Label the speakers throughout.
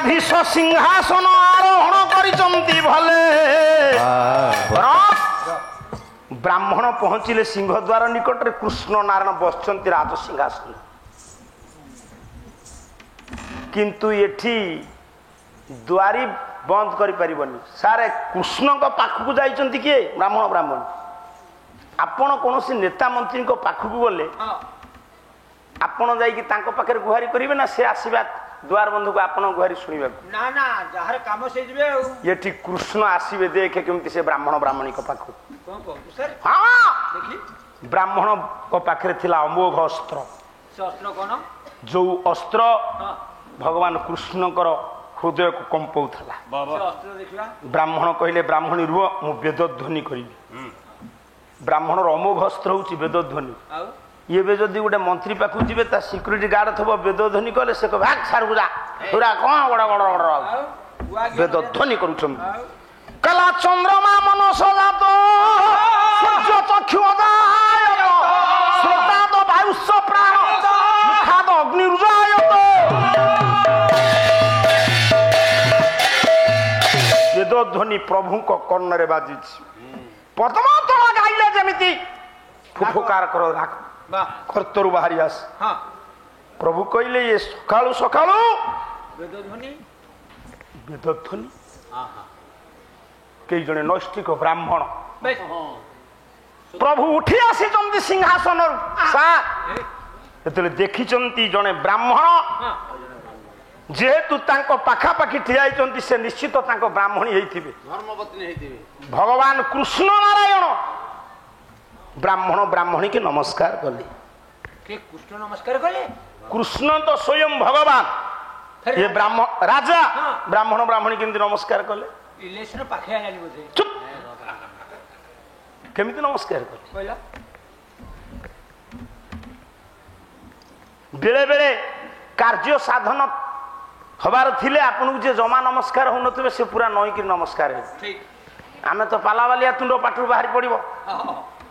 Speaker 1: ଦ୍ୱାରାଧୀଶ ସିଂହାସନ ଆରୋହଣ କରିଛନ୍ତି ଭଲେ। ବ୍ରାହ୍ମଣ ପହଞ୍ଚିଲେ ସିଂହଦ୍ୱାର ନିକଟରେ କୃଷ୍ଣ ନାରାୟଣ ବସିଛନ୍ତି ରାଜ ସିଂହାସନ। କିନ୍ତୁ ଏଠି ଦ୍ୱାରୀ ବନ୍ଦ କରିପାରିବନି। ସାରେ କୃଷ୍ଣଙ୍କ ପାଖକୁ ଯାଇଛନ୍ତି କିଏ? ବ୍ରାହ୍ମଣ। ଆପଣ କୌଣସି ନେତା ମନ୍ତ୍ରୀଙ୍କ ପାଖକୁ ଗଲେ ଆପଣ ଯାଇକି ତାଙ୍କ ପାଖରେ ଗୁହାରି କରିବେ ନା ସେ ଆସିବା ଦ୍ୱାର ବନ୍ଧୁକୁ ଆପଣଙ୍କ ଗୁହାରି ଶୁଣିବାକୁ?
Speaker 2: ନା ନା, ଯାହାର କାମ ସେ ଯିବେ ଆଉ।
Speaker 1: ଏଠି କୃଷ୍ଣ ଆସିବେ, ଦେଖେ କେମିତି ସେ ବ୍ରାହ୍ମଣଙ୍କ ପାଖକୁ।
Speaker 2: କଣ କହୁଛୁ ସାର୍?
Speaker 1: ହଁ,
Speaker 2: ଦେଖି
Speaker 1: ବ୍ରାହ୍ମଣଙ୍କ ପାଖରେ ଥିଲା ଅମୋଘ ଅସ୍ତ୍ର।
Speaker 2: ସେ ଅସ୍ତ୍ର କଣ?
Speaker 1: ଯୋଉ ଅସ୍ତ୍ର ଭଗବାନ କୃଷ୍ଣଙ୍କର ହୃଦୟକୁ କମ୍ପଉଥିଲା। ବ୍ରାହ୍ମଣ କହିଲେ, ବ୍ରାହ୍ମଣୀ ରୁହ, ମୁଁ ବେଦଧ୍ୱନି କରିବି। ବ୍ରାହ୍ମଣର ଅମୋଘ ଅସ୍ତ୍ର ହଉଛି ବେଦଧ୍ୱନି। ଏବେ ଯଦି ଗୋଟେ ମନ୍ତ୍ରୀ ପାଖକୁ ଯିବେ, ତା ସିକ୍ୟୁରିଟି ଗାର୍ଡ ଥିବ, ବେଦଧ୍ୱନି କଲେ ସେ କହିବ ସାରକୁ ଯା, ପୁରା କଣ ଗଡ଼ ବେଦଧ୍ୱନି କରୁଛନ୍ତି। କଲା ଚନ୍ଦ୍ରମା ମନସ ଜାତ ସୂର୍ଯ୍ୟ ଚକ୍ଷୁ ଶ୍ରୋତାଦ ବାୟୁଷ ପ୍ରାଣ ମୁଖାଦ ଅଗ୍ନିରୁଜାୟତ। ବେଦଧ୍ୱନି ପ୍ରଭୁଙ୍କ କର୍ଣ୍ଣରେ ବାଜିଛି। ପଦ୍ମତଳ ଗାଇଲେ ଯେମିତି ଫୁଫୁକାର କର ଖର୍ତ୍ତରୁ ବାହାରି ଆସ। ପ୍ରଭୁ କହିଲେ, ଏ ସକାଳୁ ସକାଳୁ ବେଦଧ୍ୱନି। କେଇ ଜଣେ ନୈଷ୍ଠିକ ବ୍ରାହ୍ମଣ ପ୍ରଭୁ ଉଠି ଆସିଛନ୍ତି ସିଂହାସନରୁ। ଯେତେବେଳେ ଦେଖିଛନ୍ତି ଜଣେ ବ୍ରାହ୍ମଣ, ଯେହେତୁ ତାଙ୍କ ପାଖାପାଖି ଠିଆ ହେଇଛନ୍ତି, ସେ ନିଶ୍ଚିତ ତାଙ୍କ ବ୍ରାହ୍ମଣୀ ହେଇଥିବେ, ଧର୍ମପତ୍ନୀ ହେଇଥିବେ। ଭଗବାନ କୃଷ୍ଣ ନାରାୟଣ ବ୍ରାହ୍ମଣୀକି ନମସ୍କାର କଲେ।
Speaker 2: କୃଷ୍ଣ ନମସ୍କାର କଲେ? କୃଷ୍ଣ
Speaker 1: ତ ସ୍ୱୟଂ ଭଗବାନ। ଏ ରାଜା ବ୍ରାହ୍ମଣୀ କେମିତି ନମସ୍କାର କଲେ? ଚୁପ୍, କେମିତି ନମସ୍କାର କଲେ? ବେଳେ ବେଳେ କାର୍ଯ୍ୟ ସାଧନ ହବାର ଥିଲେ ଆପଣଙ୍କୁ ଯିଏ ଜମା ନମସ୍କାର ହଉନଥିବେ, ସେ ପୁରା ନଈକି ନମସ୍କାର ହେବେ। ଆମେ ତ ପାଲାବାଲିଆ ତୁଣ୍ଡ ପାଠରୁ ବାହାରି ପଡିବ।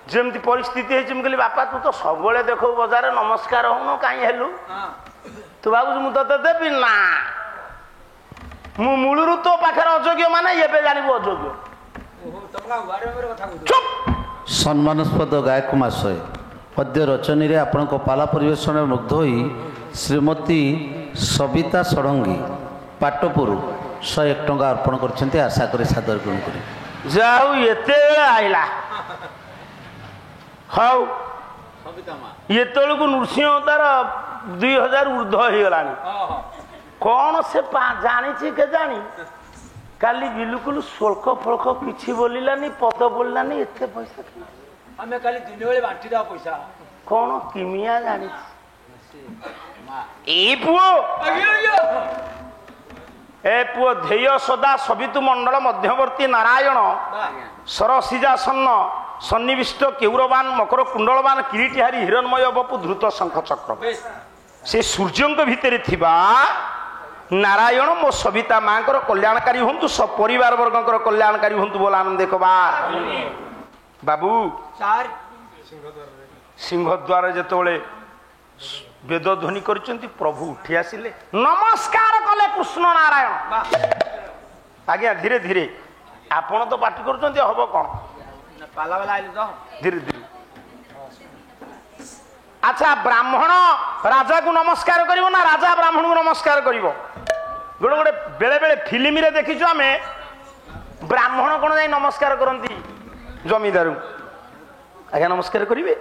Speaker 1: ଯେମିତି ପରିସ୍ଥିତି ହେଇଛି, ମୁଁ କହିଲି ବାପା ତୁ ତ ସବୁବେଳେ ଦେଖୁ ବଜାରରେ ନମସ୍କାର ହଉନୁ, କାହିଁ ହେଲୁ? ତୁ ଭାବୁଛୁ ମୁଁ ତତେ ଦେବି? ନା, ମୁଁ ମୂଳରୁ ତୋ ପାଖରେ ଅଯୋଗ୍ୟ, ମାନେ ଏବେ ଜାଣିବୁ ଅଯୋଗ୍ୟ।
Speaker 3: ସମ୍ମାନସ୍ପଦ ଗାୟକ ମାସୟ ପଦ୍ୟ ରଚନୀରେ ଆପଣଙ୍କ ପାଲା ପରିବେଷଣରେ ମୁଗ୍ଧ ହୋଇ ଶ୍ରୀମତୀ ସବିତା ଷଡ଼ଙ୍ଗୀ ପାଟପୁର 101 ଟଙ୍କା ଅର୍ପଣ କରିଛନ୍ତି। ଆଶା କରି ସାଦର ଗ୍ରହଣ କରିବେ।
Speaker 1: ଯାହା ହଉ ଏତେବେଳେ ଆଇଲା। ହଉ, ଏତେବେଳକୁ ନୃସିଂହ ତାର 2000 ଉର୍ଦ୍ଧ୍ୱ ହେଇଗଲାଣି। କଣ ସେ ଜାଣିଛି କେଜାଣି? କାଲି ବିଲକୁଲ ଶୋଳ୍କ ଫଳକ କିଛି ବୋଲିଲାନି, ପଦ ବୋଲିଲାନି। ଏତେ ପଇସା
Speaker 2: ଆମେ କାଲି ଦିନ ବେଳେ ବାଣ୍ଟି ଦେବା ପଇସା।
Speaker 1: କଣ କିମିଆ ଜାଣିଛି? ଏଇ ପୁଅ, ଏ ପୁଅ ଧେୟ ସଦା ସବିତୁ ମଣ୍ଡଳ ମଧ୍ୟବର୍ତ୍ତୀ ନାରାୟଣ ସରସିଜାସନ୍ନ ସନ୍ନିବିଷ୍ଟ କେଉରବାନ ମକର କୁଣ୍ଡଳବାନ କିରୀଟିହାରୀ ହିରଣ୍ମୟ ବପୁ ଧୃତ ଶଙ୍ଖ ଚକ୍ର। ସେ ସୂର୍ଯ୍ୟଙ୍କ ଭିତରେ ଥିବା ନାରାୟଣ ମୋ ସବିତା ମାଙ୍କର କଲ୍ୟାଣକାରୀ ହୁଅନ୍ତୁ, ପରିବାର ବର୍ଗଙ୍କର କଲ୍ୟାଣକାରୀ ହୁଅନ୍ତୁ। ବୋଲ ଆନନ୍ଦ କବାର। ବାବୁ, ସିଂହଦ୍ୱାର ଯେତେବେଳେ ବେଦଧ୍ୱନି କରିଛନ୍ତି, ପ୍ରଭୁ ଉଠି ଆସିଲେ, ନମସ୍କାର କଲେ କୃଷ୍ଣ ନାରାୟଣ। ଆଜ୍ଞା, ଧୀରେ ଧୀରେ। ଆପଣ ତ ପାଟି କରୁଛନ୍ତି, ହବ କଣ? ଧୀରେ ଧୀରେ। ଆଚ୍ଛା, ବ୍ରାହ୍ମଣ ରାଜାକୁ ନମସ୍କାର କରିବ ନା ରାଜା ବ୍ରାହ୍ମଣକୁ ନମସ୍କାର କରିବ? ଗୋଟେ ବେଳେ ବେଳେ ଫିଲ୍ମରେ ଦେଖିଛୁ ଆମେ, ବ୍ରାହ୍ମଣ କଣ ଯାଇ ନମସ୍କାର କରନ୍ତି ଜମିଦାରଙ୍କୁ? ଆଜ୍ଞା, ନମସ୍କାର କରିବେ?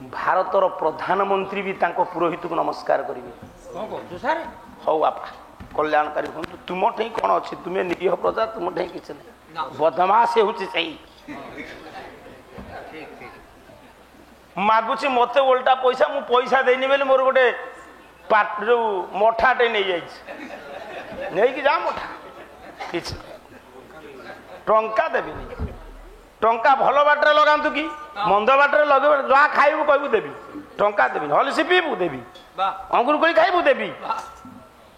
Speaker 1: ଭାରତର ପ୍ରଧାନମନ୍ତ୍ରୀ ବି ତାଙ୍କ ପୁରୋହିତକୁ ନମସ୍କାର କରିବେ। ହଉ ବାପା, କଲ୍ୟାଣକାରୀ ହୁଅନ୍ତୁ। ତୁମ ଠେଇ କଣ ଅଛି? ତୁମେ ନିରୀହ ପ୍ରଜା, ତୁମ ଠେଇ କିଛି ନାହିଁ। ବଦମାସ ହେଉଛି ସେଇ ମାଗୁଛି ମତେ ଓଲଟା ପଇସା। ମୁଁ ପଇସା ଦେଇନି ବୋଲି ମୋର ଗୋଟେ ଯୋଉ ମଠାଟେ ନେଇଯାଇଛି। ନେଇକି ଯା ମଠା, କିଛି ଟଙ୍କା ଦେବିନି। ଟଙ୍କା ଭଲ ବାଟରେ ଲଗାନ୍ତୁ କି ମନ୍ଦ ବାଟରେ ଲଗେଇବ, ଯାହା ଖାଇବୁ କହିବୁ ଦେବି, ଟଙ୍କା ଦେବିନି। ହଲିସି ପିଇବୁ ଦେବି, ଅଙ୍ଗୁର କରି ଖାଇବୁ ଦେବି।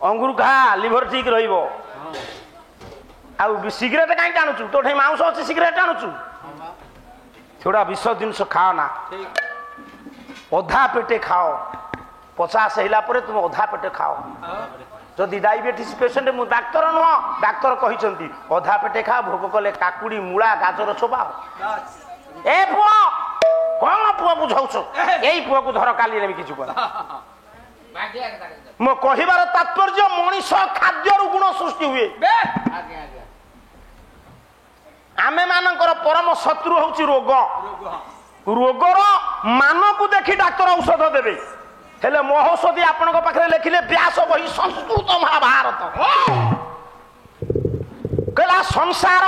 Speaker 1: ଅଙ୍ଗୁର ଖା, ଲିଭର ଠିକ ରହିବ। ଆଉ ସିଗାରେଟ କାହିଁକି ଟାଣୁଛୁ? ତୋ ଠାଇ ମାଉଁସ ଅଛି, ସିଗାରେଟ ଟାଣୁଛୁ? ସେଗୁଡ଼ା ବିଷ ଜିନିଷ ଖାଅ ନା, ଅଧା ପେଟେ ଖାଅ। 50 ହେଲା ପରେ ତୁମେ ଅଧା ପେଟେ ଖାଅ ଯଦି ଡାଇବେଟିସ୍ ପେସେଣ୍ଟ ମୁଁ ଡାକ୍ତର ନୁହଁ ଡାକ୍ତର କହିଛନ୍ତି ଅଧା ପେଟେ ଖାଅ ଭୋଗ କଲେ କାକୁଡି ମୂଳା ଗାଜର ଚୋବାଅ ଏ ପୁଅ କଣ ପୁଅ ବୁଝାଉଛ ଏଇ ପୁଅକୁ ଧର କାଲି ନେବି କିଛି କର ମୋ କହିବାର ତାତ୍ପର୍ଯ୍ୟ ମଣିଷ ଖାଦ୍ୟରୁ ଗୁଣ ସୃଷ୍ଟି ହୁଏ ଆମେ ମାନଙ୍କର ପରମ ଶତ୍ରୁ ହଉଛି ରୋଗ ରୋଗର ମାନକୁ ଦେଖି ଡାକ୍ତର ଔଷଧ ଦେବେ ହେଲେ ମହୌଷଧି ଆପଣଙ୍କ ପାଖରେ ଲେଖିଲେ ବ୍ୟାସ ବହି ସଂସ୍କୃତ ମହାଭାରତ କହିଲା ସଂସାର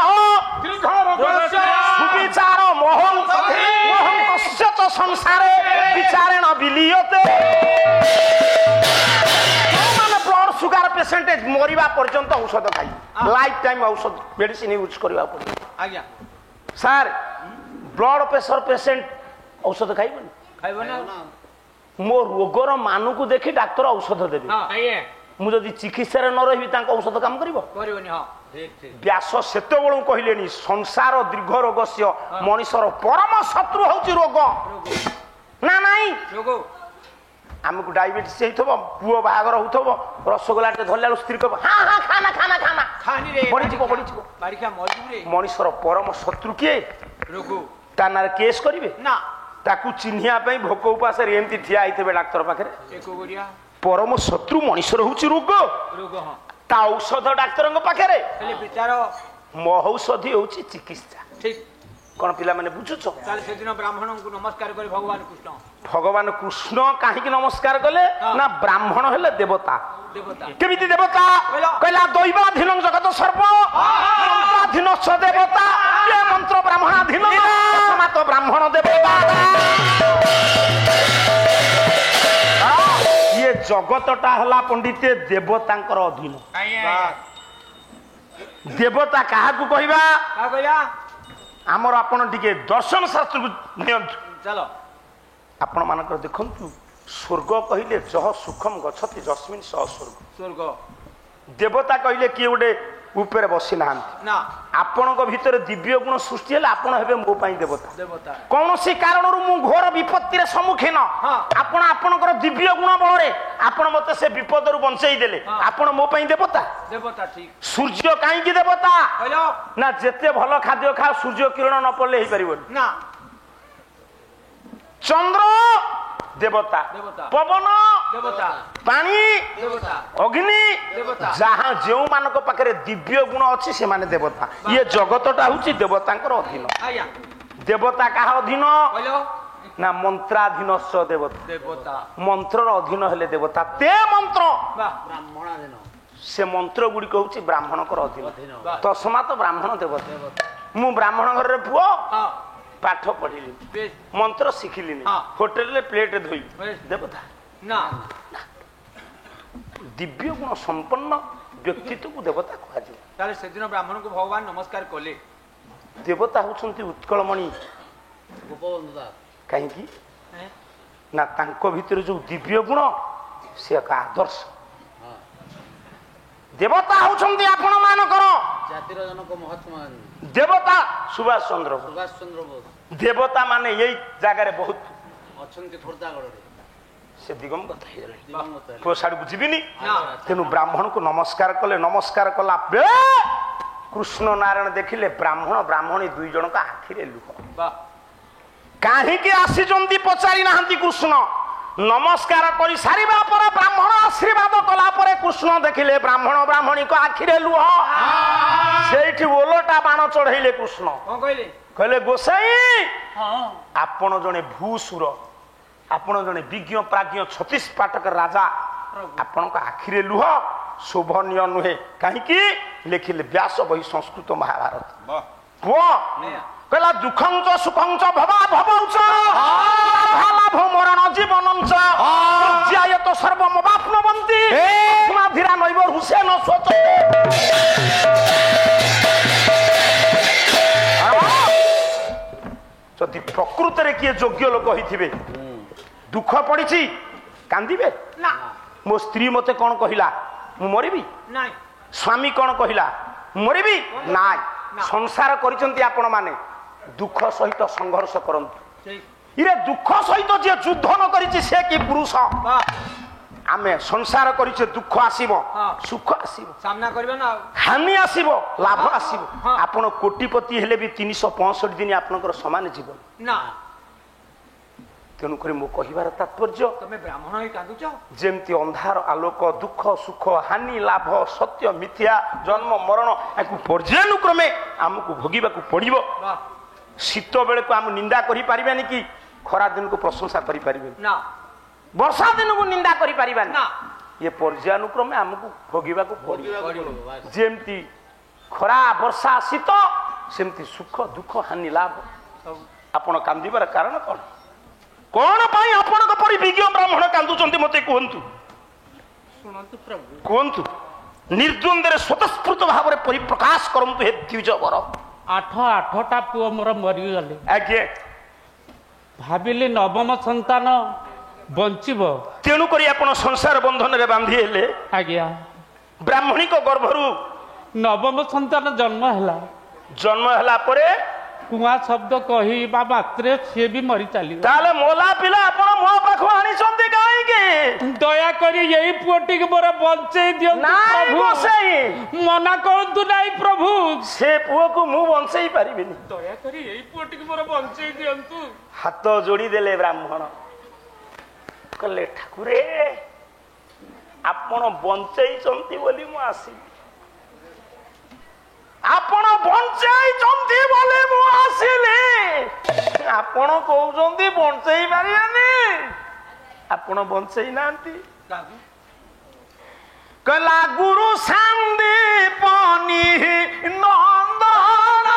Speaker 1: ସୁବିଚାର ମୋହଙ୍କସ୍ୟ ସଂସାରେ ବିଚାରେଣ ବିଲିୟତେ ମାନେ ବ୍ଲଡ ସୁଗାର ପେସେଣ୍ଟ ମରିବା ପର୍ଯ୍ୟନ୍ତ ଔଷଧ ଖାଇ ଲାଇଫ ଟାଇମ ଔଷଧ ମେଡିସିନ ୟୁଜ କରିବାକୁ ପଡିବ
Speaker 2: ଆଜ୍ଞା
Speaker 1: ସାର୍ ବ୍ଲଡ ପ୍ରେସର ପେସେଣ୍ଟ ଔଷଧ ଖାଇବନି
Speaker 2: ଖାଇବ ନା
Speaker 1: ମୋ ରୋଗର ମାନକୁ ଦେଖି ଡାକ୍ତର ଔଷଧ ଦେବେ ମୁଁ ଯଦି ଚିକିତ୍ସାରେ ନ ରହିବି ତାଙ୍କ ଔଷଧ କାମ କରିବ
Speaker 2: କରିବନି ହଁ
Speaker 1: ବ୍ୟାସ ସେତେବେଳୁ କହିଲେନି ସଂସାର ଦୀର୍ଘ ରୋଗସ୍ୟ ମଣିଷର ପରମ ଶତ୍ରୁ ହଉଛି ରୋଗ ନା ନାଇଁ
Speaker 2: ରୋଗ
Speaker 1: ଆମକୁ ଡାଇବେଟିସ୍ ହେଇଥିବ ପୁଅ ବାହାଘର ହଉଥିବ ରସଗୋଲାଟେ ଧରିଲା ବେଳୁ ସ୍ତ୍ରୀ କହିବ ହଁ ହଁ ଖାନା ଖାନା ଖାନା
Speaker 2: ଖାନିରେ
Speaker 1: ବଢିଯିବ ବଢିଯିବ
Speaker 2: ବାରିକା ମଜୁରେ
Speaker 1: ମଣିଷର ପରମ ଶତ୍ରୁ କିଏ
Speaker 2: ରୋଗ
Speaker 1: ତା ନାଁରେ କେସ୍ କରିବେ
Speaker 2: ନା
Speaker 1: ତାକୁ ଚିହ୍ନିବା ପାଇଁ ଭୋକ ଉପାସରେ ଏମିତି ଠିଆ ହେଇଥିବେ ଡାକ୍ତର ପାଖରେ
Speaker 2: ଏକ ଗୋରିଆ
Speaker 1: ପରମ ଶତ୍ରୁ ମଣିଷର ହଉଛି ରୋଗ
Speaker 2: ରୋଗ ହଁ
Speaker 1: ତା ଔଷଧ ଡାକ୍ତରଙ୍କ ପାଖରେ
Speaker 2: ହେଲେ ବିଚାର
Speaker 1: ମହୌଷଧି ହଉଛି ଚିକିତ୍ସା
Speaker 2: ଠିକ
Speaker 1: କଣ ପିଲାମାନେ ବୁଝୁଛ
Speaker 2: ତାହେଲେ ସେଦିନ ବ୍ରାହ୍ମଣଙ୍କୁ ନମସ୍କାର କରି ଭଗବାନ କୃଷ୍ଣ
Speaker 1: ଭଗବାନ କୃଷ୍ଣ କାହିଁକି ନମସ୍କାର କଲେ ନା ବ୍ରାହ୍ମଣ ହେଲେ ଦେବତା
Speaker 2: ଦେବତା
Speaker 1: କେମିତି ଦେବତା କହିଲା ଦୈବାଧୀନ ଜଗତ ସର୍ବ ମନ୍ତ୍ରାଧୀନ ଦେବତା ଏ ମନ୍ତ୍ର ବ୍ରାହ୍ମଣାଧୀନ ମାତ ବ୍ରାହ୍ମଣ ଦେବତା ଇଏ ଜଗତଟା ହେଲା ପଣ୍ଡିତେ ଦେବତାଙ୍କର ଅଧୀନ ଦେବତା କାହାକୁ କହିବା ଆମର ଆପଣ ଟିକେ ଦର୍ଶନ ଶାସ୍ତ୍ରକୁ ନିଅନ୍ତୁ
Speaker 2: ଚାଲ
Speaker 1: ଆପଣ ମାନଙ୍କର ଦେଖନ୍ତୁ ସ୍ୱର୍ଗ କହିଲେ ଯହ ସୁଖମ ଗଛତି ଯସ୍ମିନ୍ ସହ ସ୍ୱର୍ଗ
Speaker 2: ସ୍ୱର୍ଗ
Speaker 1: ଦେବତା କହିଲେ କିଏ ଗୋଟେ ଉପରେ ବସି ନାହାନ୍ତି
Speaker 2: ନା
Speaker 1: ଆପଣଙ୍କ ଭିତରେ ଦିବ୍ୟ ଗୁଣ ସୃଷ୍ଟି ହେଲେ ଆପଣ ହେବେ ମୋ ପାଇଁ ଦେବତା
Speaker 2: ଦେବତା
Speaker 1: କୌଣସି କାରଣରୁ ମୁଁ ଘୋର ବିପତ୍ତିରେ ସମ୍ମୁଖୀନ ଆପଣ ଆପଣଙ୍କର ଦିବ୍ୟ ଗୁଣ ବଳରେ ଆପଣ ମତେ ସେ ବିପଦରୁ ବଞ୍ଚେଇ ଦେଲେ ଆପଣ ମୋ ପାଇଁ ଦେବତା
Speaker 2: ଦେବତା ଠିକ
Speaker 1: ସୂର୍ଯ୍ୟ କାହିଁକି ଦେବତା
Speaker 2: କହିଲ
Speaker 1: ନା ଯେତେ ଭଲ ଖାଦ୍ୟ ଖାଅ ସୂର୍ଯ୍ୟ କିରଣ ନ ପଡିଲେ ହେଇପାରିବନି
Speaker 2: ନା
Speaker 1: ଚନ୍ଦ୍ର ଦେବତା
Speaker 2: ଦେବତା
Speaker 1: ପବନ
Speaker 2: ଦେବତା
Speaker 1: ପାଣି
Speaker 2: ଦେବତା
Speaker 1: ଅଗ୍ନି
Speaker 2: ଦେବତା
Speaker 1: ଯାହା ଯେଉଁମାନଙ୍କ ପାଖରେ ଦିବ୍ୟ ଗୁଣ ଅଛି ସେମାନେ ଦେବତା ଇଏ ଜଗତଟା ହଉଛି ଦେବତାଙ୍କର ଅଧୀନ
Speaker 2: ଆଜ୍ଞା
Speaker 1: ଦେବତା କାହା ଅଧୀନ
Speaker 2: କହିଲ
Speaker 1: ନା ମନ୍ତ୍ରାଧୀନ ଦେବତା
Speaker 2: ଦେବତା
Speaker 1: ମନ୍ତ୍ରର ଅଧୀନ ହେଲେ ଦେବତା ତେ ମନ୍ତ୍ର
Speaker 2: ବା
Speaker 3: ବ୍ରାହ୍ମଣାଧୀନ
Speaker 1: ସେ ମନ୍ତ୍ର ଗୁଡ଼ିକ ହଉଛି ବ୍ରାହ୍ମଣଙ୍କର ଅଧୀନ
Speaker 2: ବା
Speaker 1: ତସ୍ମାତ ବ୍ରାହ୍ମଣ ଦେବତା ମୁଁ ବ୍ରାହ୍ମଣ ଘରରେ ପୁଅ
Speaker 2: ହଁ
Speaker 1: ପାଠ ପଢିଲି
Speaker 2: ବେଶ
Speaker 1: ମନ୍ତ୍ର ଶିଖିଲିନି
Speaker 2: ହଁ।
Speaker 1: ହୋଟେଲରେ ପ୍ଲେଟ ଧୋଇ
Speaker 2: ବେଶ
Speaker 1: ଦେବତା
Speaker 2: ନା
Speaker 1: ଦିବ୍ୟ ଗୁଣ ସମ୍ପନ୍ନ ବ୍ୟକ୍ତିତ୍ୱକୁ ଦେବତା କୁହାଯିବ
Speaker 2: ତାହେଲେ ସେଦିନ ବ୍ରାହ୍ମଣଙ୍କୁ ଭଗବାନ ନମସ୍କାର କଲେ
Speaker 1: ଦେବତା ହଉଛନ୍ତି ଉତ୍କଳମଣି
Speaker 3: ଗୋପବନ୍ଧୁ ଦାସ
Speaker 1: କାହିଁକି ନା ତାଙ୍କ ଭିତରେ ଯୋଉ ଦିବ୍ୟ ଗୁଣ ସେ ଏକ ଆଦର୍ଶ ଦେବତା ହଉଛନ୍ତି ଆପଣ ମାନଙ୍କର
Speaker 3: ଜାତିର ଜନକ ମହାତ୍ମା ଗାନ୍ଧୀ
Speaker 1: ଦେବତା ସୁଭାଷ ଚନ୍ଦ୍ର ବୋଷ
Speaker 3: ସୁଭାଷ ଚନ୍ଦ୍ର ବୋଷ
Speaker 1: ଦେବତା ମାନେ ଏଇ ଜାଗାରେ ବହୁତ
Speaker 3: ଅଛନ୍ତି ଖୋର୍ଦ୍ଧାଗଡ଼ରେ
Speaker 1: ସେ ଦିଗମ୍ବତ ହେଇଗଲେଣି
Speaker 3: ଦିବଙ୍ଗତ ହେଲେ।
Speaker 1: ପୁଅ ସାଡକୁ ଯିବିନି
Speaker 2: ନା
Speaker 1: ତେଣୁ ବ୍ରାହ୍ମଣକୁ ନମସ୍କାର କଲେ ନମସ୍କାର କଲା ବେଳେ କୃଷ୍ଣ ନାରାୟଣ ଦେଖିଲେ ବ୍ରାହ୍ମଣ ବ୍ରାହ୍ମଣୀ ଦୁଇ ଜଣଙ୍କ ଆଖିରେ ଲୁହ
Speaker 2: ବା
Speaker 1: କାହିଁକି ଆସିଛନ୍ତି ପଚାରି ନାହାନ୍ତି କୃଷ୍ଣ ନମସ୍କାର କରି ସାରିବା ପରେ ବ୍ରାହ୍ମଣ ଆଶୀର୍ବାଦ କଲା ପରେ କୃଷ୍ଣ ଦେଖିଲେ ବ୍ରାହ୍ମଣ ବ୍ରାହ୍ମଣୀଙ୍କ ଆଖିରେ ଲୁହ ସେଇଠି ଓଲଟା ବାଣ ଚଢେଇଲେ କୃଷ୍ଣ
Speaker 2: କଣ କହିଲେ
Speaker 1: କହିଲେ ଗୋସାଇ
Speaker 2: ହଁ
Speaker 1: ଆପଣ ଜଣେ ଭୂସୁର ଆପଣ ଜଣେ ବିଜ୍ଞ ପ୍ରାଜ୍ଞ 36 ପାଟକ ରାଜା ଆପଣଙ୍କ ଆଖିରେ ଲୁହ ଶୋଭନୀୟ ନୁହେଁ କାହିଁକି ଲେଖିଲେ ବ୍ୟାସ ବହି ସଂସ୍କୃତ ମହାଭାରତ ପୁଅ କହିଲା ଦୁଃଖଞ୍ଚ ସୁଖଞ୍ଚ ଭବା ଭବଞ୍ଚ ଲାଭ ମରଣ ଜୀବନଞ୍ଚ ପର୍ଯ୍ୟାୟତ ସର୍ବମବାପ୍ନବନ୍ତି ଧୀରା ନୈବ ହୁସେନ ସ୍ୱଚ ଯଦି ପ୍ରକୃତରେ କିଏ ଯୋଗ୍ୟ ଲୋକ ହେଇଥିବେ ଦୁଃଖ ପଡିଛି କାନ୍ଦିବେ
Speaker 2: ନା
Speaker 1: ମୋ ସ୍ତ୍ରୀ ମତେ କଣ କହିଲା ମୁଁ ମରିବି
Speaker 2: ନାଇଁ
Speaker 1: ସ୍ୱାମୀ କଣ କହିଲା ମରିବି ନାଇଁ ସଂସାର କରିଛନ୍ତି ଆପଣ ମାନେ ଦୁଃଖ ସହିତ ସଂଘର୍ଷ କରନ୍ତୁ
Speaker 2: ଠିକ
Speaker 1: ଇରେ ଦୁଃଖ ସହିତ ଯିଏ ଯୁଦ୍ଧ ନ କରିଛି ସେ କି ପୁରୁଷ
Speaker 2: ବା
Speaker 1: आमे संसार करिछे दुख आसीबो सुख आसीबो
Speaker 2: सामना करबे ना
Speaker 1: हानि आसीबो लाभ आसीबो
Speaker 2: हाँ।
Speaker 1: आपण कोटिपति हेले भी 365 दिन आपनकर समान जीवन
Speaker 2: ना
Speaker 1: तेणु करी मो कहिबार तात्पर्य
Speaker 2: तमे ब्राह्मण ही कांदुच
Speaker 1: जेमती अंधार आलोक दुख सुख हानि लाभ सत्य मिथ्या जन्म मरण याकू पर्यानुक्रमे आमको भोगिबाकू पड़िबो
Speaker 2: वाह
Speaker 1: शीत बेले को आम निंदा करि परिबानी कि खरा दिन को प्रशंसा करि परिबे
Speaker 2: ना
Speaker 1: वर्षा दिन को निंदा करि परिबानी
Speaker 2: ना
Speaker 1: ये पर्यानुक्रमे आमको भोगिबाकू पड़िबो जेमती खरा वर्षा शीत सेमती सुख दुख हानि लाभ आपण कांदिबार कारण कोन कौन पाई आपण को परि विज्ञ ब्राह्मण कांदुचंती मते कहंतु
Speaker 2: सुनंतु प्रभु
Speaker 1: कहंतु निर्द्वंद्व स्वतस्फूर्त भाव में परिप्रकाश करंतु हे द्विज वर
Speaker 4: 8टा पुओ मोर मरीगले
Speaker 1: आज्ञे
Speaker 4: भाविली नवम संतान बंचिब
Speaker 1: तेणु करी आपण संसार बंधन रे बांधी हेले
Speaker 4: आज्ञा
Speaker 1: ब्राह्मणिक गर्भरू
Speaker 4: नवम संतान जन्म हला
Speaker 1: परे
Speaker 4: कुआ शब्द कहवा मात्रे सी भी मरी चली
Speaker 1: ताले मोला पिला आपण मो पाखो आनी छंती काई के
Speaker 4: दया करी यही पुओटी के मोर बंचै दियो
Speaker 1: नाई
Speaker 4: प्रभु
Speaker 1: बसई
Speaker 4: मना करंतु नाही प्रभु
Speaker 1: से पुओ को मु बंचई परिबिनी
Speaker 4: दया करी यही पुओटी के मोर बंचै दियंतु
Speaker 1: हाथ जोड़ी देले ब्राह्मण कले ठाकुरे आपण बंचई चंती बोली मु आसी आपण बंचई चंती बोली मु आसिले आपण कहउचंती बंचई मारियानी आपण बंचई नांती कला गुरु संदीपनी नंदन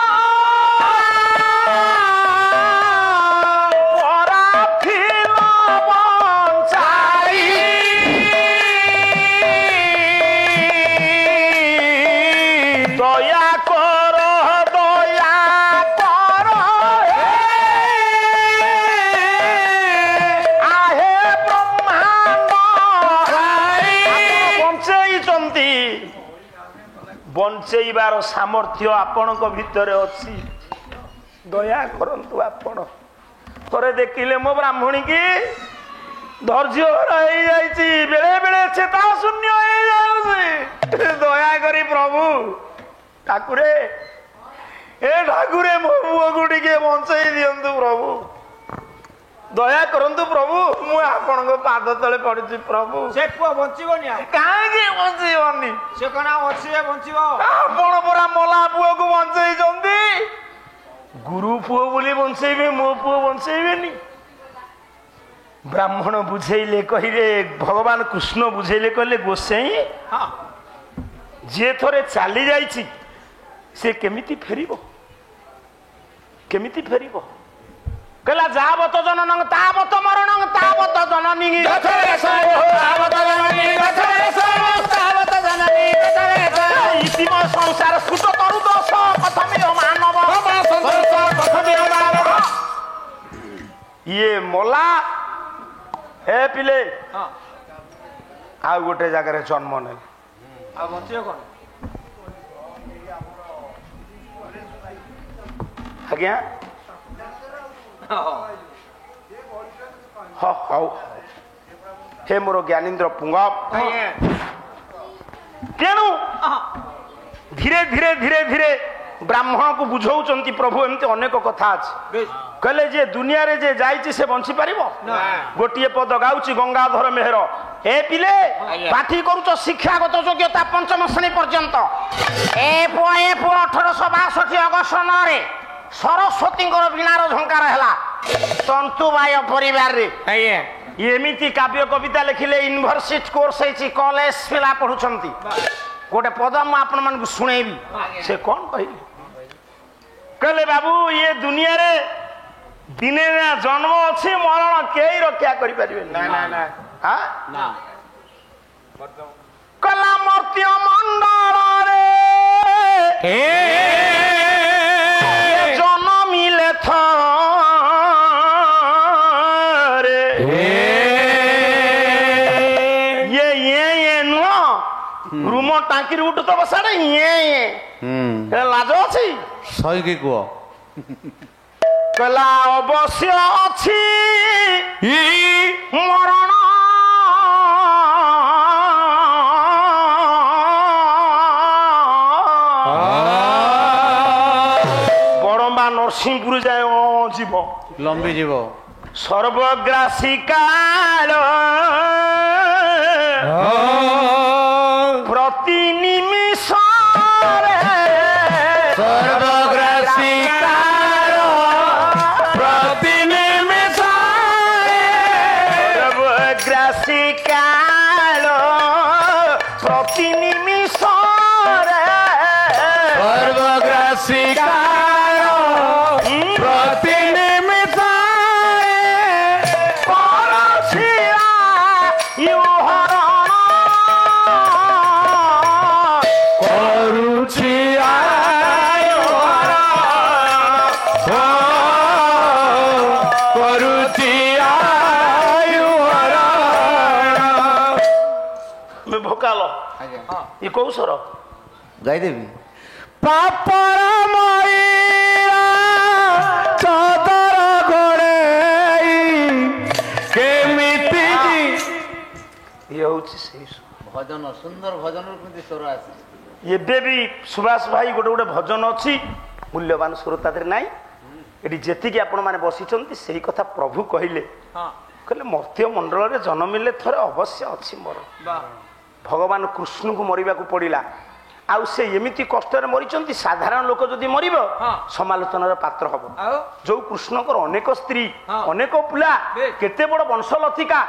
Speaker 1: बंचेबार सामर्थ्य आपण भितर अच्छी दया करंतु आपण थोड़े देखिले मो ब्राह्मणी की धैर्य बेले बेले चेता शून्य दया करी प्रभु ठाकुरे ए ठाकुरे मो पुओ को टिके बंचई दियंतु प्रभु दया करंतु प्रभु मु आपण पाद तले पड़ी प्रभु
Speaker 2: से पुओ बंचिबोनी
Speaker 1: कहीं बंचीबनी
Speaker 2: से कना अच्छे बंचिबो
Speaker 1: आपण परा मला पुओ को बंचई जंदी गुरु पुओ बोली बंचेबे मो पुओ बंचेबेनी ब्राह्मण बुझेइले कहिले भगवान कृष्ण बुझेइले कहले गोसाई
Speaker 2: हां
Speaker 1: जे थोरे चाली जाईची से केमिति फेरिबो कहला जावत जननं तावत मरणं तावत जननी तावत जननी इतिम संसार सुत तरु दोष कथमिय मानव ये मोला हे पिले
Speaker 2: हां
Speaker 1: आ गोटे जगह जन्म ने
Speaker 2: आ बंचियो कोन
Speaker 1: आज्ञा हे मोर ज्ञानेन्द्र पुंगप तेणु धीरे धीरे धीरे धीरे ब्राह्मण को बुझाऊंट प्रभु एमती अनेक कथा अच्छे कहले जे दुनिया रे जे जाइछि से बंची पारिबो गोटिए पद गाउछि गंगाधर मेहर ए पिले पाठी करूछ शिक्षागत योग्यता पंचम श्रेणी पर्यंत ए पो 1862 अगस्त 9 रे सरस्वती वीणार झंकार है तंतुबाय परिवार रे एमिति काव्य कविता लिखिले यूनिवर्सिटी कोर्स है कॉलेज पिला पढ़ुछंती गोटे पद मु आपण मन सुनेबी से कौन कहले कहले बाबू ये दुनिया रे दिने ना जन्म अच्छी मरण कई रक्षा करि परिबे ना ना ना हां ना कला मर्त्य मंडल रे जन्म मिले रे ये नुह रूम टांकी उठ तो बसाड़े ये लाज अच्छी
Speaker 3: सही की कुह
Speaker 1: कला अवश्य अच्छी मरण ନରସିଂହପୁର ଯାଏ ଯିବ
Speaker 3: ଲମ୍ବି ଯିବ
Speaker 1: ସର୍ବଗ୍ରାସୀ କାଳ ପ୍ରତି ନିମିଷରେ
Speaker 3: ସର୍ବଗ୍ରାସୀ କାଳ ପ୍ରତି ନିମିଷରେ
Speaker 1: ସର୍ବଗ୍ରାସୀ କାଳ ପ୍ରତି ନିମିଷରେ
Speaker 3: ସର୍ବଗ୍ରାସୀ କାଳ ପ୍ରତି ନିମିଷରେ
Speaker 1: ପରଛିଲା
Speaker 3: କରୁଛି କରୁଛି
Speaker 1: ଭୋକାଲ ଏ କୋଉ ସ୍ୱର
Speaker 3: ଗାଇଦେବି ପାପର ମଇଳା ଚଦର ଘୋଡ଼େଇ କେମିତି
Speaker 1: ଇଏ ହଉଛି ସେଇ ସ୍ୱର।
Speaker 3: ଭଜନ ସୁନ୍ଦର ଭଜନର କେମିତି ସ୍ୱର ଆସେ
Speaker 1: ଏବେ ବି ସୁଭାଷ ଭାଇ ଗୋଟେ ଗୋଟେ ଭଜନ ଅଛି ମୂଲ୍ୟବାନ ସ୍ୱର ତା ଦେହରେ ନାହିଁ ଏଠି ଯେତିକି ଆପଣମାନେ ବସିଛନ୍ତି ସେଇ କଥା ପ୍ରଭୁ କହିଲେ କହିଲେ ମର୍ତ୍ତ୍ୟ ମଣ୍ଡଳରେ ଜନ୍ମିଲେ ଥରେ ଅବଶ୍ୟ ଅଛି ମୋର ଭଗବାନ କୃଷ୍ଣଙ୍କୁ ମରିବାକୁ ପଡ଼ିଲା ଆଉ ସେ ଏମିତି କଷ୍ଟରେ ମରିଛନ୍ତି ସାଧାରଣ ଲୋକ ଯଦି ମରିବ ସମାଲୋଚନାର ପାତ୍ର ହବ ଯୋଉ କୃଷ୍ଣଙ୍କର ଅନେକ ସ୍ତ୍ରୀ ଅନେକ ପିଲା କେତେ ବଡ ବଂଶଲତିକା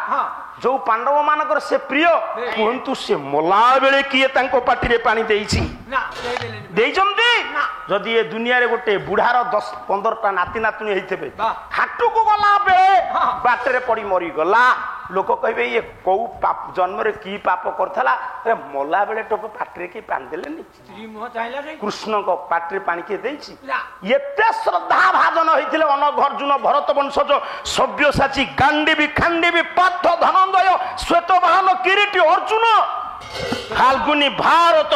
Speaker 1: ଯୋଉ ପାଣ୍ଡବ ମାନଙ୍କର ସେ ପ୍ରିୟ କୁହନ୍ତୁ ସେ ମଲା ବେଳେ କିଏ ତାଙ୍କ ପାଟିରେ ପାଣି ଦେଇଛି ଦେଇଛନ୍ତି ଯଦି ଏ ଦୁନିଆରେ ଗୋଟେ ବୁଢାର 10-15ଟା ନାତି ନାତୁଣୀ ହେଇଥିବେ ହାଟକୁ ଗଲା ବେଳେ ବାଟରେ ପଡି ମରିଗଲା ଲୋକ କହିବେ ଇଏ କୋଉ ଜନ୍ମରେ କି ପାପ କରିଥିଲା ମଲା ବେଳେ ଟୋପ ପାଟିରେ କିଏ ପାଣି ଦେଲେନି କୃଷ୍ଣଙ୍କ ପାଟିରେ ପାଣି କିଏ ଦେଇଛି ଏତେ ଶ୍ରଦ୍ଧା ଭାଜନ ହେଇଥିଲେ ଅନଘର୍ଜୁନ ଭରତ ବଂଶଜ ସବ୍ୟସାଚୀ ଗାଣ୍ଡିବୀ ଖାଣ୍ଡିବୀ ପାର୍ଥ ଧନଞ୍ଜୟ ଶ୍ଵେତବାହନ କିରୀଟୀ ଅର୍ଜୁନ ଫାଲ୍ଗୁନି ଭାରତ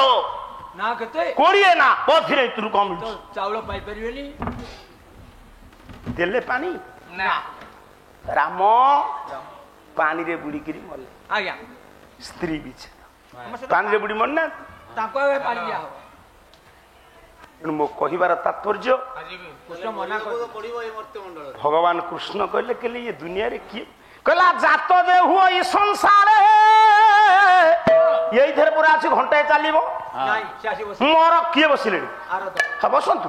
Speaker 1: କୋଡ଼ିଏ ନା ପଥିରେ କମ
Speaker 2: ଚାଉଳ ପାଇପାରିବେନି
Speaker 1: ଦେଲେ ପାଣି ରାମ ପାଣିରେ ବୁଡ଼ିକିରି ମଲେ
Speaker 2: ଆଜ୍ଞା
Speaker 1: ସ୍ତ୍ରୀ ବିଛା ପାଣିରେ ବୁଡ଼ି ମରିନା
Speaker 2: ତାଙ୍କୁ ପାଣି ଦିଆହବ
Speaker 1: ତେଣୁ ମୋ କହିବାର ତାତ୍ପର୍ଯ୍ୟ ଭଗବାନ କୃଷ୍ଣ କହିଲେ କହିଲେ ଇଏ ଦୁନିଆରେ କିଏ କହିଲା ଜାତ ଯେ ହୁଅ ଇ ସଂସାର ଏଇଥିରେ ପୁରା ଅଛି ଘଣ୍ଟାଏ ଚାଲିବ ମୋର କିଏ ବସିଲେଣି ବସନ୍ତୁ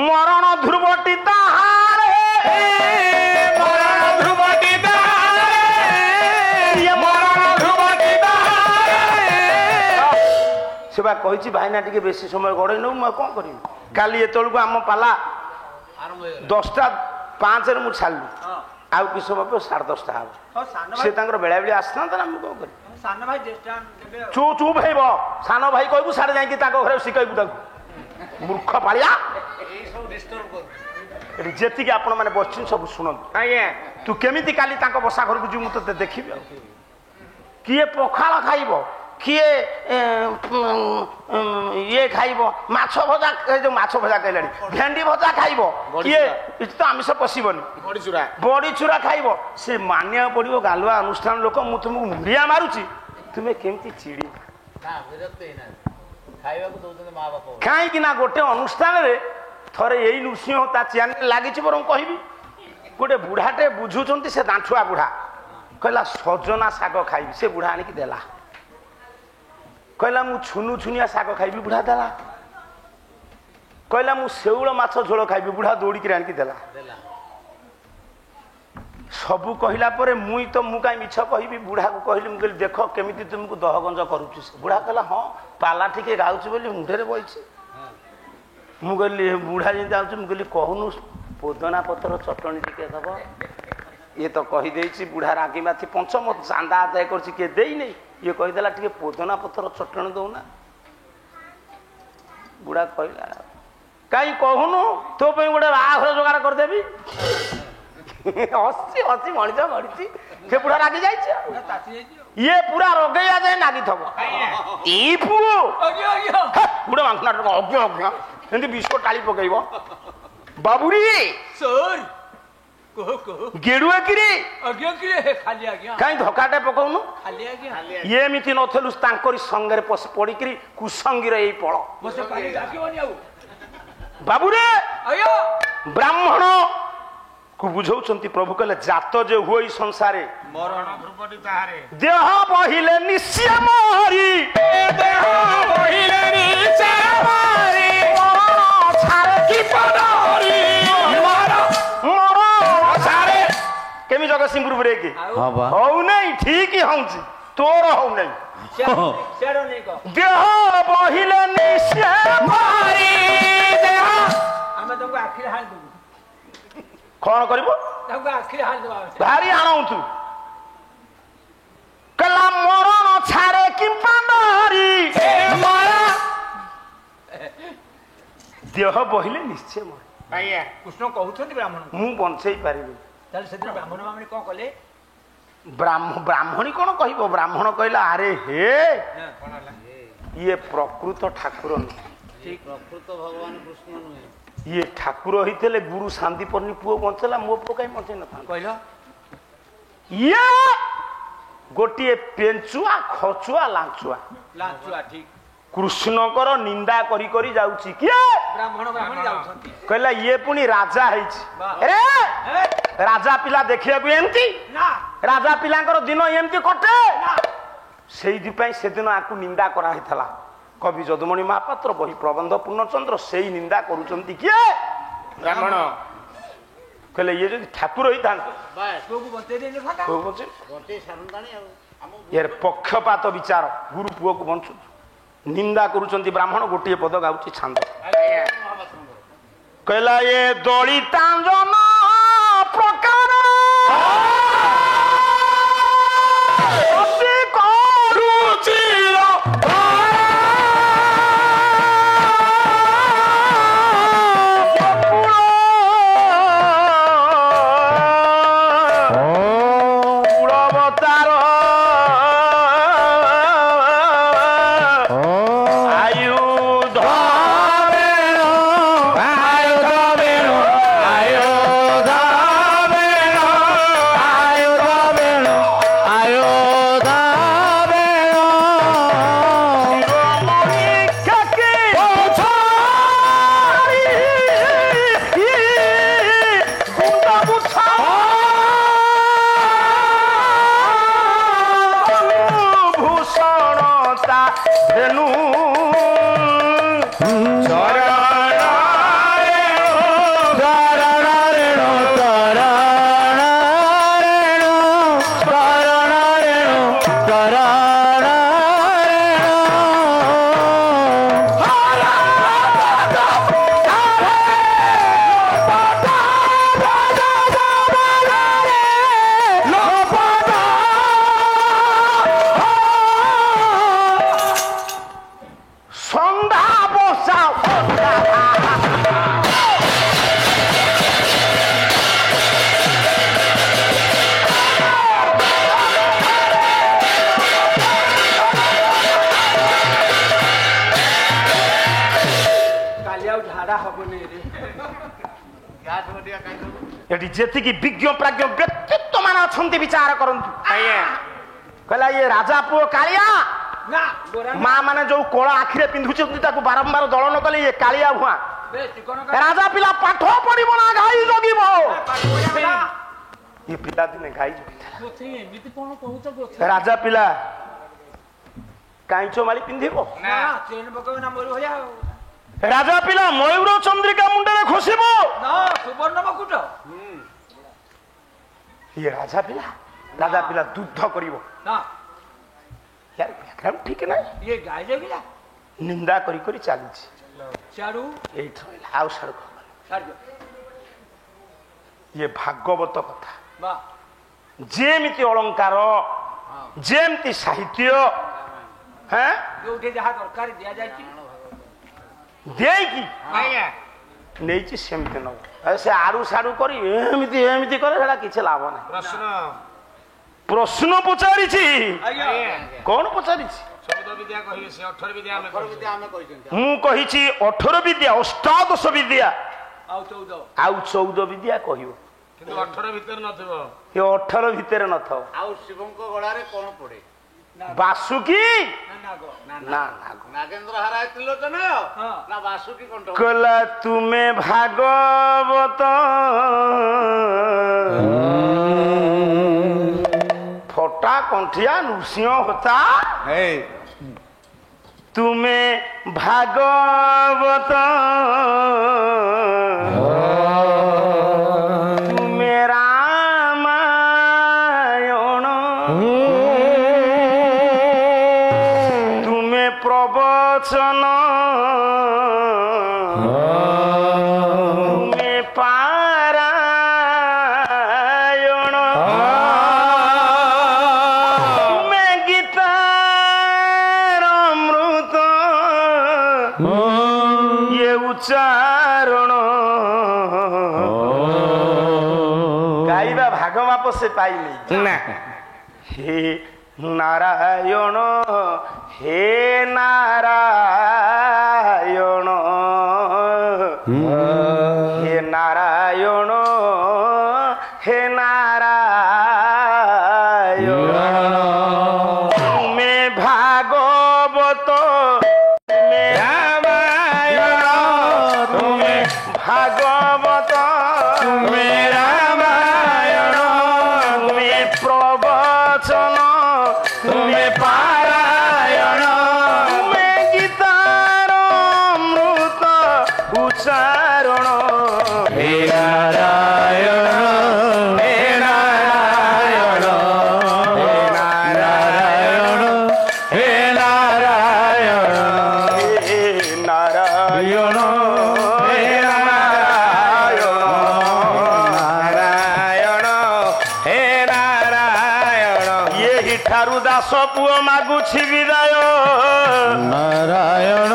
Speaker 1: ମରଣ ଧ୍ରୁବଟି ତାହାରେ ମରଣ ଧ୍ରୁବଟି ସେ ବା କହିଛି ଭାଇନା ଟିକେ ବେଶୀ ସମୟ ଗଡ଼େଇ ନେବୁ ମୁଁ କଣ କରିବି କାଲି ଏତେବେଳକୁ ଆମ ପାଲା 10:05 ମୁଁ ଛାଡ଼ିଲି ଆଉ କିଛି ସମୟ ପରେ 10:30 ହବ ସେ ତାଙ୍କର ବେଳାବେଳି ଆସିଥାନ୍ତା ନା ମୁଁ କଣ କରିବି ଚୁପ୍ ହେଇବ ସାନ ଭାଇ କହିବୁ ସାଡେ ଯାଇକି ତାଙ୍କ ଘରେ ଶିଖେଇବୁ ତାଙ୍କୁ ମୂର୍ଖ ପାଳିଆ ଏଠି ଯେତିକି ଆପଣ ମାନେ ବସିଛନ୍ତି ସବୁ ଶୁଣନ୍ତୁ ଆଜ୍ଞା ତୁ କେମିତି କାଲି ତାଙ୍କ ବସା ଘରକୁ ଯିବୁ ମୁଁ ତତେ ଦେଖିବି ଆଉ କିଏ ପଖାଳ ଖାଇବ କିଏ ଇଏ ଖାଇବ ମାଛ ଭଜା ଯୋଉ ମାଛ ଭଜା କହିଲାଣି ଭେଣ୍ଡି ଭଜା ଖାଇବ କିଏ ତ ଆମିଷ ପଶିବନି ବଡି ଚୁରା ଖାଇବ ସେ ମାନିବାକୁ ପଡିବ ଗାଲୁଆ ଅନୁଷ୍ଠାନ ଲୋକ ମୁଁ ତୁମକୁ ମୁଣ୍ଡିଆ ମାରୁଛି ତୁମେ କେମିତି ଚିଡ଼ି କାହିଁକି ନା ଗୋଟେ ଅନୁଷ୍ଠାନରେ ଥରେ ଏଇ ନୃସିଂହ ତା ଚ୍ୟାନେଲ ଲାଗିଛି ବରଂ କହିବି ଗୋଟେ ବୁଢାଟେ ବୁଝୁଛନ୍ତି ସେ ଦାଣ୍ଠୁଆ ବୁଢା କହିଲା ସଜନା ଶାଗ ଖାଇବି ସେ ବୁଢା ଆଣିକି ଦେଲା କହିଲା ମୁଁ ଛୁନୁ ଛୁନିଆ ଶାଗ ଖାଇବି ବୁଢା ଦେଲା କହିଲା ମୁଁ ଶେଉଳ ମାଛ ଝୋଳ ଖାଇବି ବୁଢା ଦୌଡ଼ିକିରି ଆଣିକି ଦେଲା ସବୁ କହିଲା ପରେ ମୁଁ କାହିଁ ମିଛ କହିବି ବୁଢାକୁ କହିଲି ମୁଁ କହିଲି ଦେଖ କେମିତି ତୁମକୁ ଦହଗଞ୍ଜ କରୁଛି ସେ ବୁଢା କହିଲା ହଁ ପାଲା ଟିକେ ଗାଉଛି ବୋଲି ମୁଣ୍ଡରେ ବଇଛି ମୁଁ କହିଲି ବୁଢା ଯେମିତି ଯାଉଛି ମୁଁ କହିଲି କହୁନୁ ପୋଦନା ପତ୍ର ଚଟଣି ଟିକେ ଦବ ଇଏ ତ କହିଦେଇଛି ବୁଢା ରାଗି ମାଥି ପଞ୍ଚମ ଚାନ୍ଦା ଆଦାୟ କରୁଛି କିଏ ଦେଇନି ଇଏ କହିଦେଲା ଟିକେ ପୋଦନା ପତ୍ର ଚଟଣି ଦଉନା ବୁଢା କହିଲା କାହିଁ କହୁନୁ ତୋ ପାଇଁ ଗୋଟେ ବାହାଘର ଯୋଗାଡ଼ କରିଦେବି ହସି ହସି ମଣିଷ ମରିଛି ସେ ବୁଢା ରାଗି ଯାଇଛି ଇଏ ପୁରା ରଗେଇଆ ଯାଏ ନାଗିଥବ ଏଇ ପୁଅ ଗୋଟେ ମାଂସ ଅଜ୍ଞ ଅଜ୍ଞ ଏମିତି ବିଶ୍ୱ ଟାଳି ପକେଇବ ବାବୁରି ଗେଡୁଆ କିରି କାହିଁ ଧକ୍କାଟେ ପକଉନୁ ଇଏ ଏମିତି ନଥିଲୁ ତାଙ୍କରି ସଙ୍ଗରେ ପଡ଼ିକିରି କୁସଙ୍ଗୀର ଏଇ ପଳ ବାବୁରେ
Speaker 2: ଆଜ୍ଞା
Speaker 1: ବ୍ରାହ୍ମଣ କୁ ବୁଝଉଛନ୍ତି ପ୍ରଭୁ କହିଲେ ଜାତ ଯେ ହୁଏ ସଂସାରେ
Speaker 2: ମରଣ
Speaker 1: ଦେହ ବହିଲେ ନିଶ୍ଚୟ ମରି ଦେହ ବହିଲେ ନିଶ୍ଚୟ ମରି ମରଣ ଛାରେ କି ପଡରି ମରଣ ଛାରେ କେମିତି ଜଗତସିଂହପୁର ବ୍ରେକ୍
Speaker 3: ହଁ ବା
Speaker 1: ହଉନାହିଁ ଠିକ ହଉଛି ତୋର ହଉନାହିଁ
Speaker 2: ସେଡ ନେଇ କହ
Speaker 1: ଦେହ ବହିଲେ ନିଶ୍ଚୟ ମରି ଦେହ
Speaker 2: ଆମେ ତାଙ୍କୁ ଆଖିରେ ହାଣି ଦେବୁ
Speaker 1: କଣ କରିବ
Speaker 2: ତାଙ୍କୁ ଆଖିରେ ହାଣି ଦେବା
Speaker 1: ଭାରି ଆଣନ୍ତୁ କହିଲା ମରଣ ଛାରେ କିମ୍ପା ନରି ଦେହ ବହିଲେ ନିଶ୍ଚୟ ମରେ
Speaker 2: ଆଜ୍ଞା କୃଷ୍ଣ କହୁଛନ୍ତି ବ୍ରାହ୍ମଣଙ୍କୁ
Speaker 1: ମୁଁ ବଞ୍ଚେଇ ପାରିବି
Speaker 2: ତାହେଲେ ସେଦିନ ବ୍ରାହ୍ମଣ ମାନେ କଣ କଲେ
Speaker 1: ବ୍ରାହ୍ମଣୀ କଣ କହିବ ବ୍ରାହ୍ମଣ କହିଲା ଆରେ ହେ ଇଏ ପ୍ରକୃତ ଠାକୁର ନୁହେଁ
Speaker 3: ପ୍ରକୃତ ଭଗବାନ କୃଷ୍ଣ ନୁହେଁ
Speaker 1: ଇଏ ଠାକୁର ହେଇଥିଲେ ଗୁରୁ ଶାନ୍ତିପର୍ଣ୍ଣି ପୁଅ ବଞ୍ଚେଇଲା ମୋ ପୁଅ କାହିଁ ବଞ୍ଚେଇ ନଥାନ୍ତା
Speaker 2: କହିଲ
Speaker 1: ଇଏ ଗୋଟିଏ ପେଞ୍ଚୁଆ ଖଚୁଆ ଲାଞ୍ଚୁଆ
Speaker 2: ଲାଞ୍ଚୁଆ ଠିକ
Speaker 1: କୃଷ୍ଣଙ୍କର ନିନ୍ଦା କରି କରି ଯାଉଛି କିଏ
Speaker 2: ବ୍ରାହ୍ମଣ ବ୍ରାହ୍ମଣ ଯାଉଛନ୍ତି
Speaker 1: କହିଲା ଇଏ ପୁଣି ରାଜା ହେଇଛି ରେ ରାଜା ପିଲା ଦେଖିବାକୁ ଏମିତି
Speaker 2: ନା
Speaker 1: ରାଜା ପିଲାଙ୍କର ଦିନ ଏମିତି କଟେ ସେଇଥିପାଇଁ ସେଦିନ ଆକୁ ନିନ୍ଦା କରାହେଇଥିଲା କବି ଯଦୁମଣି ମହାପାତ୍ର ବହି ପ୍ରବନ୍ଧ ପୂର୍ଣ୍ଣଚନ୍ଦ୍ର ସେଇ ନିନ୍ଦା କରୁଛନ୍ତି କିଏ ବ୍ରାହ୍ମଣ କହିଲେ ଇଏ ଯଦି ଠାକୁର ହେଇଥାନ୍ତେ
Speaker 2: ପୁଅକୁ ବଞ୍ଚେଇ ଦେଇନଥାନ୍ତା
Speaker 1: ଇଏ ପକ୍ଷପାତ ବିଚାର ଗୁରୁ ପୁଅକୁ ବଞ୍ଚୁଛୁ ନିନ୍ଦା କରୁଛନ୍ତି ବ୍ରାହ୍ମଣ ଗୋଟିଏ ପଦ ଗାଉଛି ଛାନ୍ଦ କହିଲା ଏ ଦଳିତାଞ୍ଜନ ପ୍ରକାର ଅତି କରୁଛି এটি যেতিকি বিজ্ঞ প্রাজ্ঞ ব্যক্তিত্ব মানে অছন্তি বিচার করন্তু কইলা ইয়ে রাজা পুଅ কালিয়া
Speaker 2: না গোরা
Speaker 1: মা মানে যে কলা আখিরে পিন্ধুଛନ୍ତି তাକୁ বারম্বার দଳନ কলে ইয়ে কালিয়া ভুয়া
Speaker 2: বে চিকন
Speaker 1: রাজা পিলা পাঠ পড়িব না গাই জগিব ইয়ে পিলা দিনে গাই জগিতা
Speaker 4: ଗୋଥି ଏମିତି କଣ କହୁଛ ଗୋଥି
Speaker 1: রাজা পিলা কাইঁচ মালি পিন্ধিব
Speaker 2: না চেন পকাবে না মরি ভয়া
Speaker 1: রাজা পিলা ময়ূর চন্দ্রিকা মুন্ডে খসিব
Speaker 2: না সুবর্ণ মুকুট
Speaker 1: ইয়ে রাজা পিলা যুদ্ধ করিব
Speaker 2: না
Speaker 1: यार बैकग्राउंड ठीक है ना
Speaker 2: ये गाय जगिला
Speaker 1: निंदा करी करी चालीछि
Speaker 2: चारू
Speaker 1: एई थइला आउ सड़क
Speaker 2: सारजो
Speaker 1: ये भागवत कथा
Speaker 2: बा
Speaker 1: जेमिति अलंकार जेमिति साहित्य हैं
Speaker 2: जो उठे जहा दरकार दिया जायछि
Speaker 1: देई की
Speaker 2: आया
Speaker 1: नेछि सेमते न से आडू साडू करी एमिति एमिति करे सेला किछ लाभ नै प्रश्न पचारिछि
Speaker 2: आया
Speaker 1: कौन पचारिछि
Speaker 2: शब्द विद्या कहिए से 18 विद्या हमें 18 विद्या हमें कहिसें
Speaker 1: मु कहिछि 18 विद्या अष्टादश विद्या
Speaker 2: आउ
Speaker 1: 14 विद्या कहियो
Speaker 2: किंतु 18 भीतर नथिबो
Speaker 1: ये 18 भितर नथो
Speaker 3: आउ शिवंक गळारे कोन पड़े
Speaker 1: ବାସୁକି ନା
Speaker 3: ନାଗେନ୍ଦ୍ର ହାରାୟ ତ୍ରିଲୋଚନ ନା ବାସୁକି କଣ୍ଠ
Speaker 1: କହିଲା ତୁମେ ଭାଗବତ ଫଟା କଣ୍ଠିଆ ନୃସିଂହ ହୋତା ତୁମେ ଭାଗବତ ତୁମେ ରାମାୟଣ ତୁମେ ପ୍ରବଚନ ତୁମେ ପାରାୟଣ ତୁମେ ଗୀତାର ଅମୃତ ଇଏ ଉଚ୍ଚାରଣ ଗାଇବା ଭାଗ ମାପ ସେ ପାଇନି ନା ହେ ନାରାୟଣ ହେ ନାରାୟଣ ହେ ନାରାୟଣ হে নারায়ণ তুমি ভাগবত তুমি রামায়ণ তুমি ভাগবত তুমি রামায়ণ তুমি প্রবচন তুমি পারায়ণ তুমি গীতার অমৃত উচ্চারণ হে নারায়ণ পুয় মাগুছি বিদায়
Speaker 3: নারায়ণ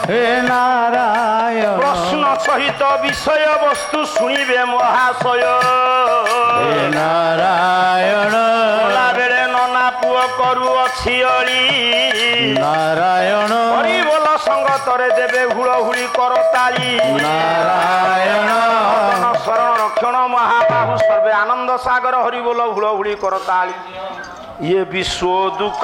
Speaker 3: হে নারায়ণ
Speaker 1: প্রশ্ন সহিত বিষয় বস্তু শুনিবে মহাশয়
Speaker 3: হে নারায়ণ
Speaker 1: বেড়ে ননা পুয় করুଅছি অলি
Speaker 3: নারায়ণ
Speaker 1: হরিবোল সঙ্গতরে দেবে হুড়হুড়ি করতালি
Speaker 3: নারায়ণ
Speaker 1: শরণ রক্ষণ মহাবাহু সর্বে আনন্দ সাগর হরিবোল হুড়হুড়ি করতালি ये विश्व दुख